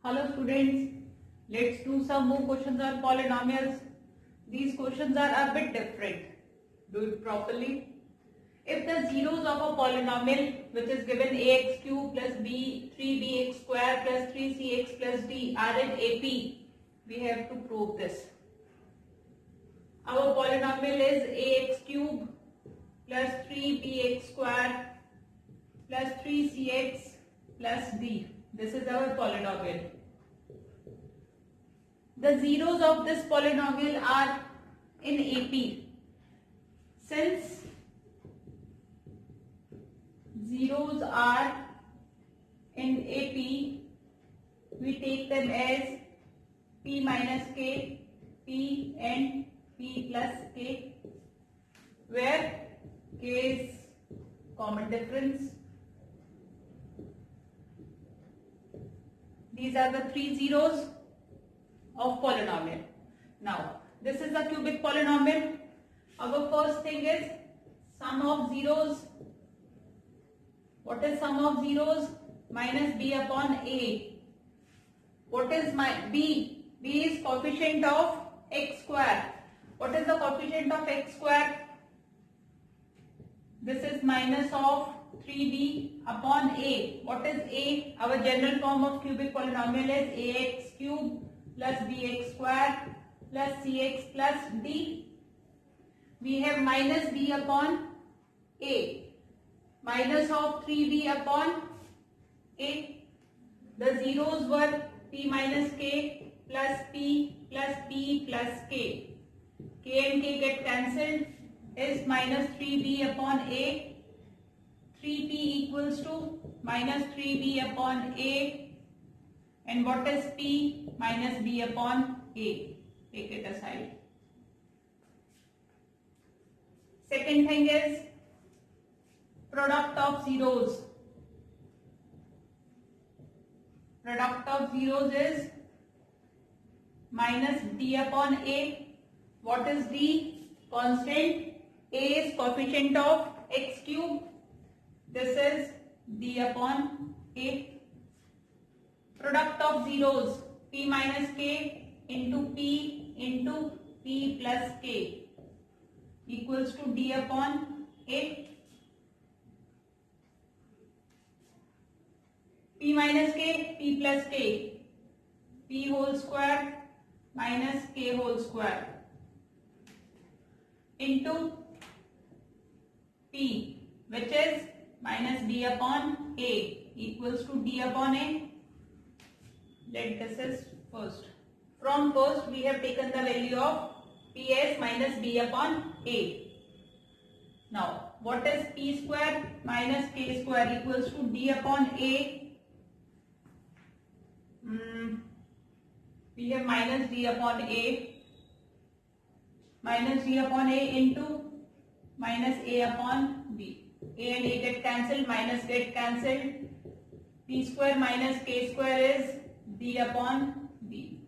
Hello students, let's do some more questions on polynomials. These questions are a bit different. Do it properly. If the zeros of a polynomial which is given ax cube plus b 3bx square plus 3cx plus d are in AP, we have to prove this. Our polynomial is ax cube plus 3bx square plus 3cx plus d. This is our polynomial. The zeros of this polynomial are in AP. Since zeros are in AP, we take them as p minus k, p and p plus k, where k is common difference. These are the three zeros of polynomial. Now, this is a cubic polynomial. Our first thing is sum of zeros. What is sum of zeros? Minus b upon a. What is my b? B is coefficient of x square. What is the coefficient of x square? This is minus of 3b upon a. What is a? Our general form of cubic polynomial is ax cube plus bx square plus cx plus d. We have minus b upon a. Minus of 3b upon a. The zeros were p minus k plus p plus p plus k. K and k get cancelled, is minus 3b upon a. 3p equals to minus 3b upon a. And what is p? Minus b upon a. Take it aside. Second thing is product of zeros. Product of zeros is minus d upon a. What is d? Constant. A is coefficient of x cube. This is d upon a. Product of zeros, p minus k into p plus k equals to d upon a. P minus k, p plus k, p whole square minus k whole square into p, which is minus d upon a equals to d upon a. Let this is first. From first we have taken the value of p as minus b upon a. Now what is p square minus k square equals to d upon a. We have minus d upon a. Minus d upon a into minus a upon b. A and a get cancelled, minus get cancelled. P square minus k square is d upon b.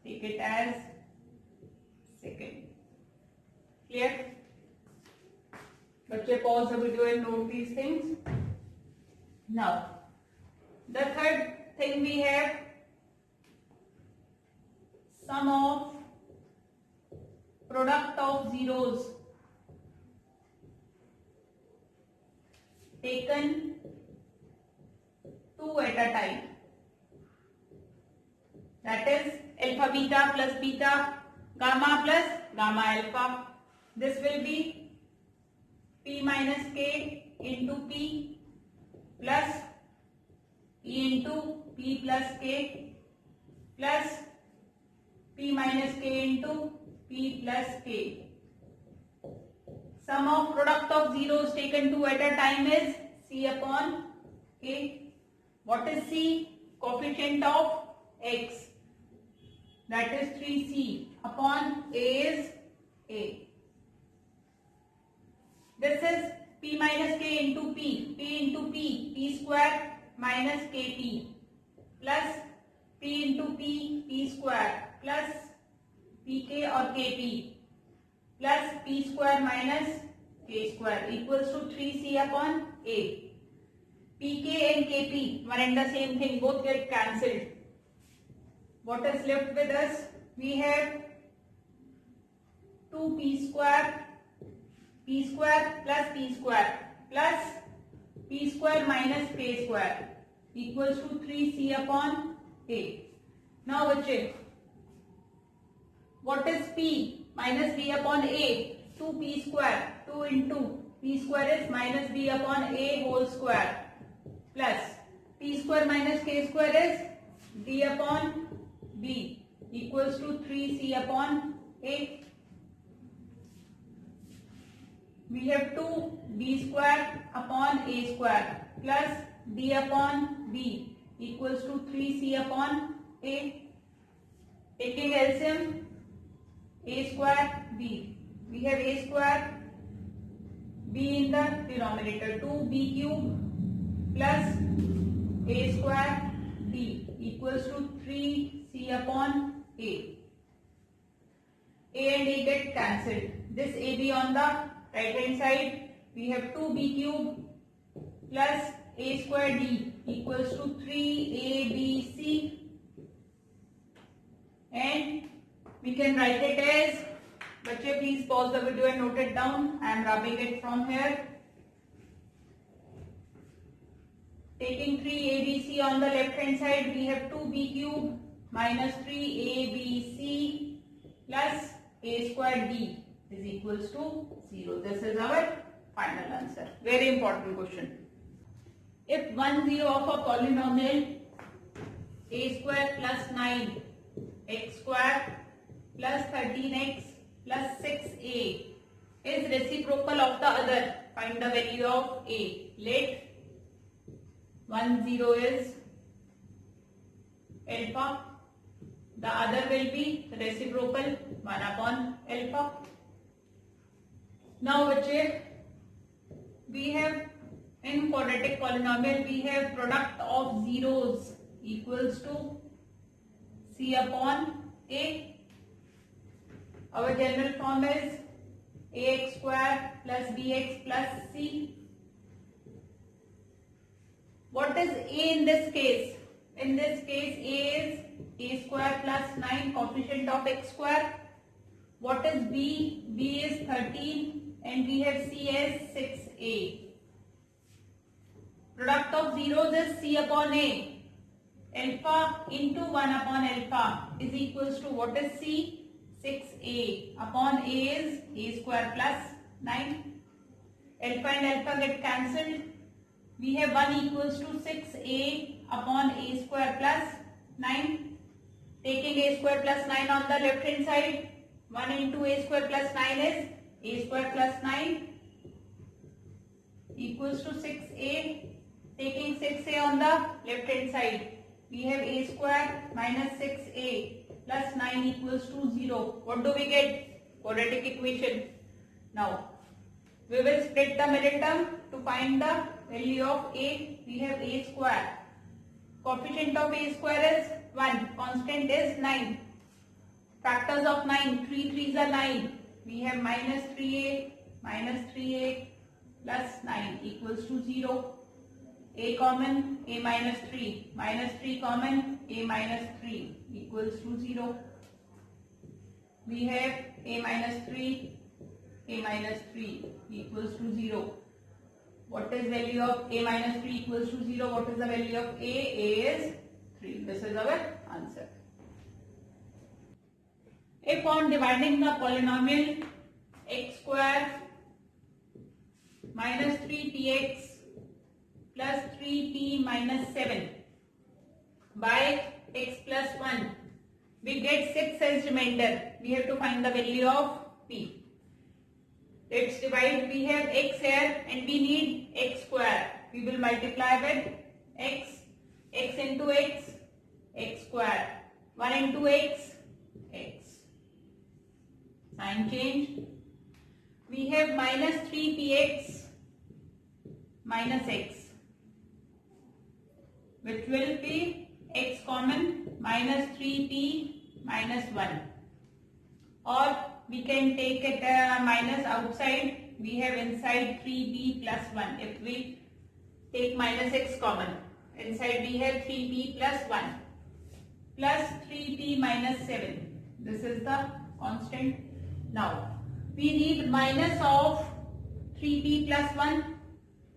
Take it as second. Clear? बच्चे pause the video and note these things. Now, the third thing we have sum of product of zeros taken two at a time. That is alpha beta plus beta gamma plus gamma alpha. This will be p minus k into p plus p into p plus k plus p minus k into p plus k. Sum of product of zeros taken two at a time is c upon k. What is c? Coefficient of x. That is 3c upon a is a. This is p minus k into p. P into p, p square minus kp plus p into p, p square plus pk or kp plus p square minus k square equals to 3c upon a. pk and kp, one and the same thing, both get cancelled. what is left with us? We have 2p square plus p square minus k square equals to 3c upon a. Now बच्चे, what is p minus b upon a? 2p square, 2 into p square is minus b upon a whole square plus p square minus k square is d upon b equals to 3c upon a. We have 2b square upon a square plus d upon b equals to 3c upon a. Taking LCM, a square b. We have a square b in the denominator, 2b cube plus a square b equals to 3c upon a. A and a get cancelled. This ab on the right hand side, we have 2b cube plus a square d equals to 3abc, and we can write it as, बच्चे please pause the video and note it down. I am rubbing it from here. Taking 3abc on the left hand side, we have 2b cube minus 3abc plus a square d is equals to 0. This is our final answer. Very important question. If 1 0 of a polynomial a square plus 9 x square plus 13x plus 6a is reciprocal of the other, find the value of a. Let 1 0 is alpha, the other will be reciprocal 1 upon alpha. Now बच्चे, we have in quadratic polynomial we have product of zeros equals to c upon a. Our general form is ax square plus bx plus c. What is a in this case? In this case, a is a square plus 9 coefficient of x square. What is b? b is 13 and we have c as 6a. Product of zeros is c upon a. Alpha into 1 upon alpha is equals to what is c? 6a upon a is a square plus 9. Alpha and alpha get cancelled. We have 1 equals to 6a upon a square plus 9. Taking a square plus 9 on the left hand side, 1 into a square plus 9 is a square plus 9 equals to 6a. Taking 6a on the left hand side, we have a square minus 6a plus 9 equals to 0. What do we get? Quadratic equation. Now, we will split the middle term to find the value of a. We have a square. Coefficient of a square is 1. Constant is 9. Factors of 9. 3 3s are 9. We have minus 3a plus 9 equals to 0. A common, a minus 3. Minus 3 common, a minus 3 equals to 0. We have a minus 3 equals to 0. What is value of a minus 3 equals to 0? What is the value of a? A is 3. This is our answer. If on dividing the polynomial x square minus 3px plus 3p minus 7 by x plus 1, we get 6 as remainder. We have to find the value of p. Let's divide. We have x here and we need x square. We will multiply with x into x square. 1 into x. Sign change. We have minus 3px minus x, which will be x common minus 3p minus 1. Or we can take it minus outside. We have inside 3p plus 1. If we take minus x common, inside we have 3p plus 1 plus 3p minus 7. This is the constant. Now we need minus of 3p plus 1.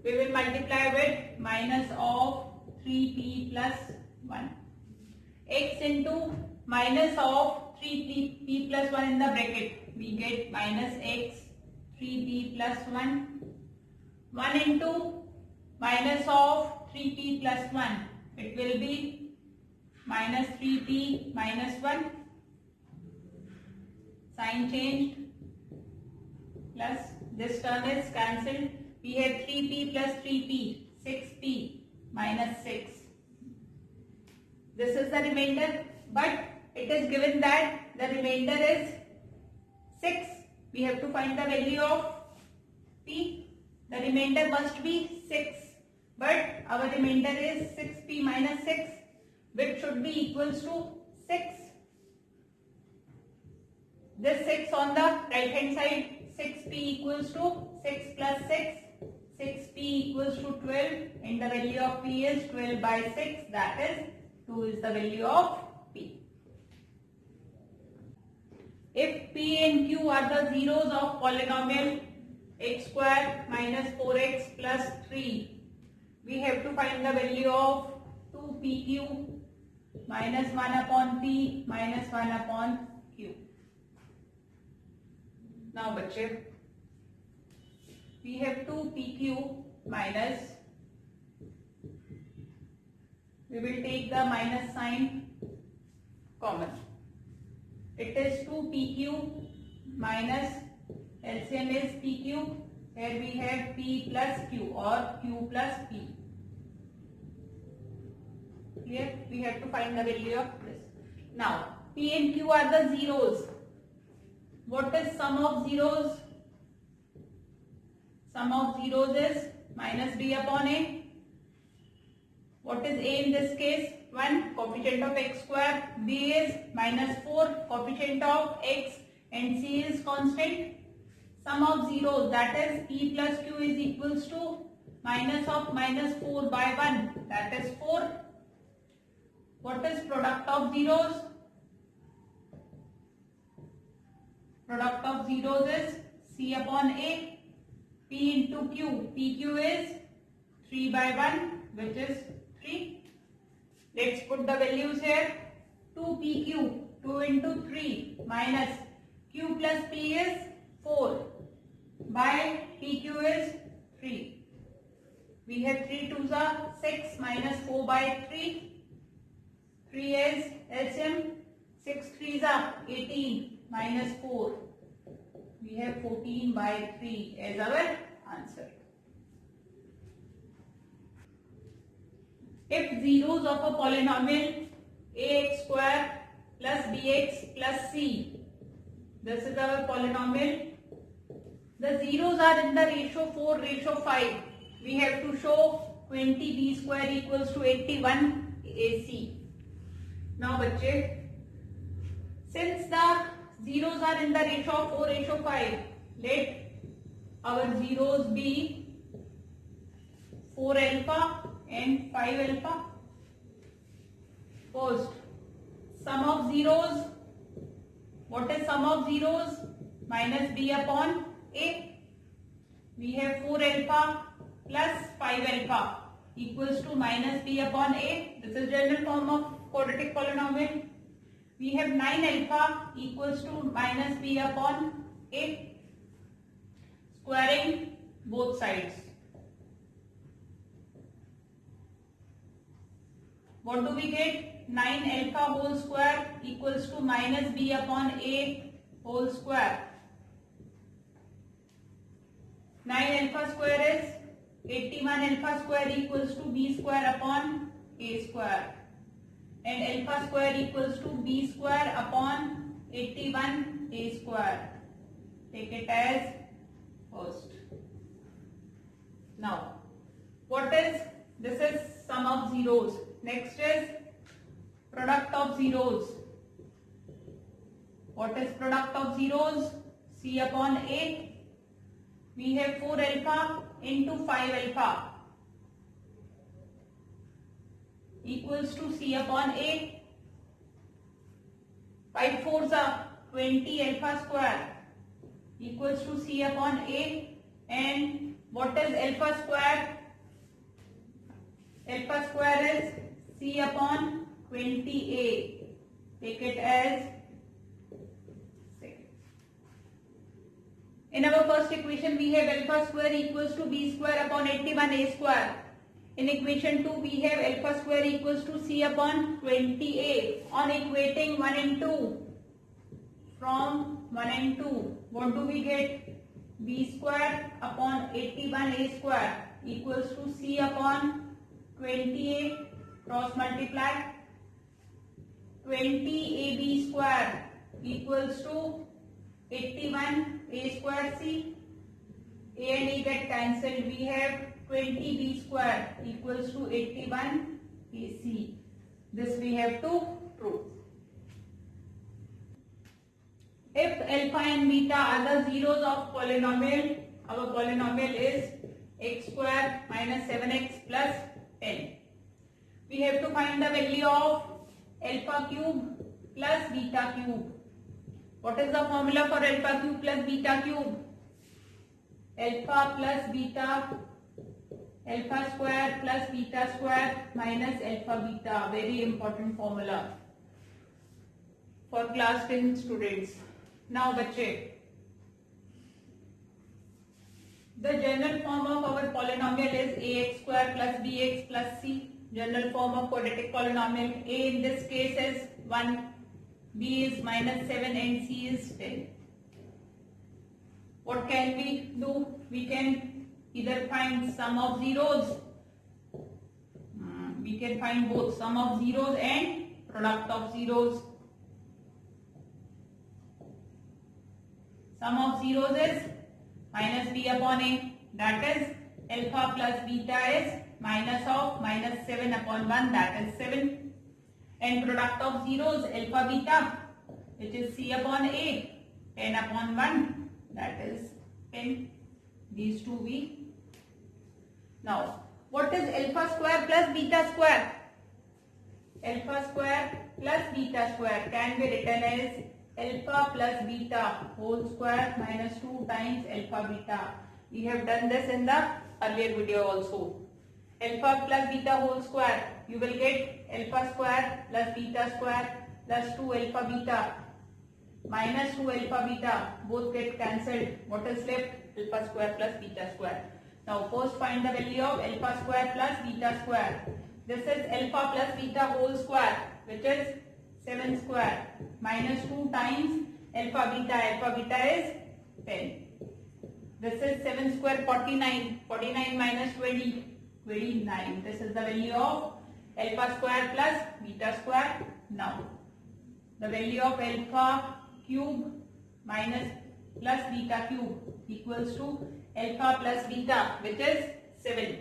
We will multiply with minus of 3p plus 1. X into minus of 3p plus 1 in the bracket. We get minus x 3p plus 1. 1 into minus of 3p plus 1. It will be minus 3p minus 1. Sign changed. Plus this term is cancelled. We have 3p plus 3p, 6p minus 6. This is the remainder, but it is given that the remainder is 6. We have to find the value of p. The remainder must be 6, but our remainder is 6p minus 6, which should be equals to 6. This 6 on the right hand side, 6p equals to 6 plus 6. 6p equals to 12 and the value of p is 12 by 6, that is 2 is the value of p. If p and q are the zeros of polynomial x square minus 4x plus 3, we have to find the value of 2pq minus 1 upon p minus 1 upon q. Now बच्चे, we have 2pq minus, we will take the minus sign common. It is 2pq minus LCM is pq. Here we have p plus q or q plus p. Clear? We have to find the value of this. Now p and q are the zeros. What is sum of zeros? Sum of zeros is minus b upon a. What is a in this case? 1, coefficient of x square. B is minus 4, coefficient of x, and c is constant. Sum of zeros, that is p plus q is equals to minus of minus 4 by 1, that is 4. What is product of zeros? Product of zeros is c upon a. P into q. Pq is 3 by 1, which is 3. Let's put the values here. 2pq, 2 into 3 minus q plus p is 4 by pq is 3. We have 3 2s are 6 minus 4 by 3. 3 is LCM. 6 3s are 18 minus 4. We have 14 by 3 as our answer. If zeros of a polynomial ax square plus bx plus c, this is our polynomial. The zeros are in the ratio 4:5. We have to show 20b square equals to 81 ac. Now बच्चे, since the zeros are in the ratio of 4:5, let our zeros be 4 alpha and 5 alpha. First, sum of zeros. What is sum of zeros? Minus b upon a. We have 4 alpha plus 5 alpha equals to minus b upon a. This is general form of quadratic polynomial. We have 9 alpha equals to minus b upon a. Squaring both sides. What do we get? 9 alpha whole square equals to minus b upon a whole square. 9 alpha square is 81 alpha square equals to b square upon a square. And alpha square equals to b square upon 81 a square. Take it as first. Now, what is, this is sum of zeros. Next is product of zeros. What is product of zeros? C upon a. We have 4 alpha into 5 alpha equals to c upon a. 5 fours are 20 alpha square equals to C upon A. And what is alpha square? Alpha square is C upon 20A. Take it as second. In our first equation, we have alpha square equals to B square upon 81A square. In equation 2, we have alpha square equals to C upon 20A. On equating 1 and 2, from 1 and 2, what do we get? B square upon 81A square equals to C upon 20A. Cross multiply. 20AB square equals to 81A square C. A and A get cancelled. We have 20B square equals to 81AC. This we have to prove. If alpha and beta are the zeros of polynomial, our polynomial is x square minus 7x plus 10. We have to find the value of alpha cube plus beta cube. What is the formula for alpha cube plus beta cube? Alpha plus beta, alpha square plus beta square minus alpha beta. Very important formula for class 10 students. Now बच्चे, the general form of our polynomial is ax square plus bx plus c. General form of quadratic polynomial. A in this case is 1, b is minus 7 and c is 10. What can we do? We can either find sum of zeros. We can find both sum of zeros and product of zeros. Sum of zeros is minus b upon a, that is alpha plus beta is minus of minus 7 upon 1, that is 7. And product of zeros alpha beta, which is c upon a, 10 upon 1, that is 10. These two we. Now what is alpha square plus beta square? Alpha square plus beta square can be written as alpha plus beta whole square minus 2 times alpha beta. We have done this in the earlier video also. Alpha plus beta whole square, you will get alpha square plus beta square plus 2 alpha beta minus 2 alpha beta, both get cancelled. What is left? Alpha square plus beta square. Now first find the value of alpha square plus beta square. This is alpha plus beta whole square, which is 7 square minus 2 times alpha beta. Alpha beta is 10. This is 7 square 49. 49 minus 20. 29. This is the value of alpha square plus beta square. Now the value of alpha cube minus plus beta cube equals to alpha plus beta, which is 7,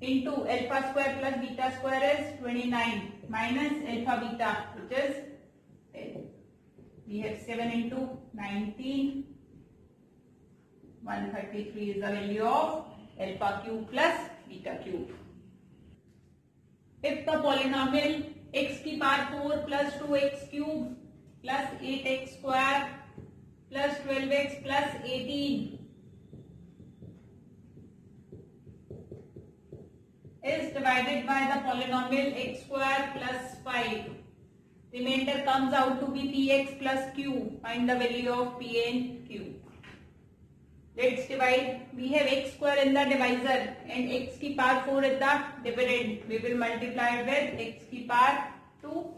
into alpha square plus beta square is 29 minus alpha beta, which is 10. We have 7 into 19. 133 is the value of alpha cube plus beta cube. If the polynomial x की power 4 plus 2x cube plus 8x square plus 12x plus 18 is divided by the polynomial x square plus 5, remainder comes out to be px plus q. Find the value of p and q. Let's divide. We have x square in the divisor and x की power 4 is the dividend. We will multiply it with x की power 2.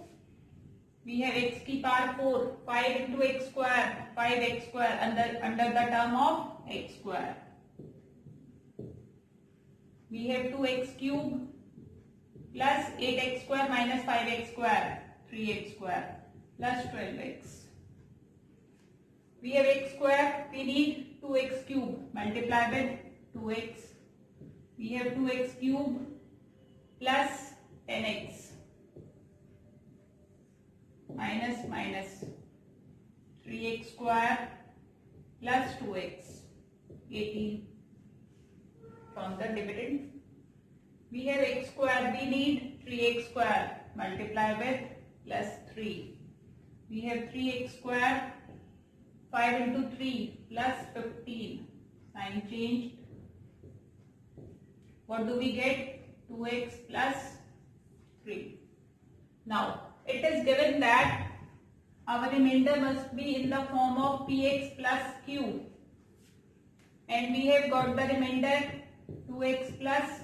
We have x की power 4. 5 into x square. 5x square under the term of x square. We have 2x cube plus 8x square minus 5x square. 3x square plus 12x. We have x square, we need 2x cube, multiply with 2x. We have 2x cube plus 10x minus 3x square plus 2x, 18 from the dividend. We have x square, we need 3x square, multiply with plus 3. We have 3x square, 5 into 3 plus 15. Sign changed. What do we get? 2x plus 3. Now, it is given that our remainder must be in the form of px plus q. And we have got the remainder 2x plus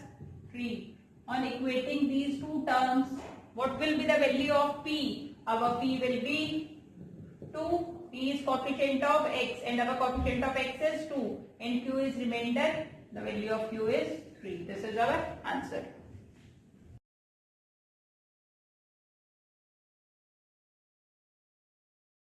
3. On equating these two terms, what will be the value of p? Our p will be 2. P is coefficient of x and our coefficient of x is 2. And q is remainder. The value of q is 3. This is our answer.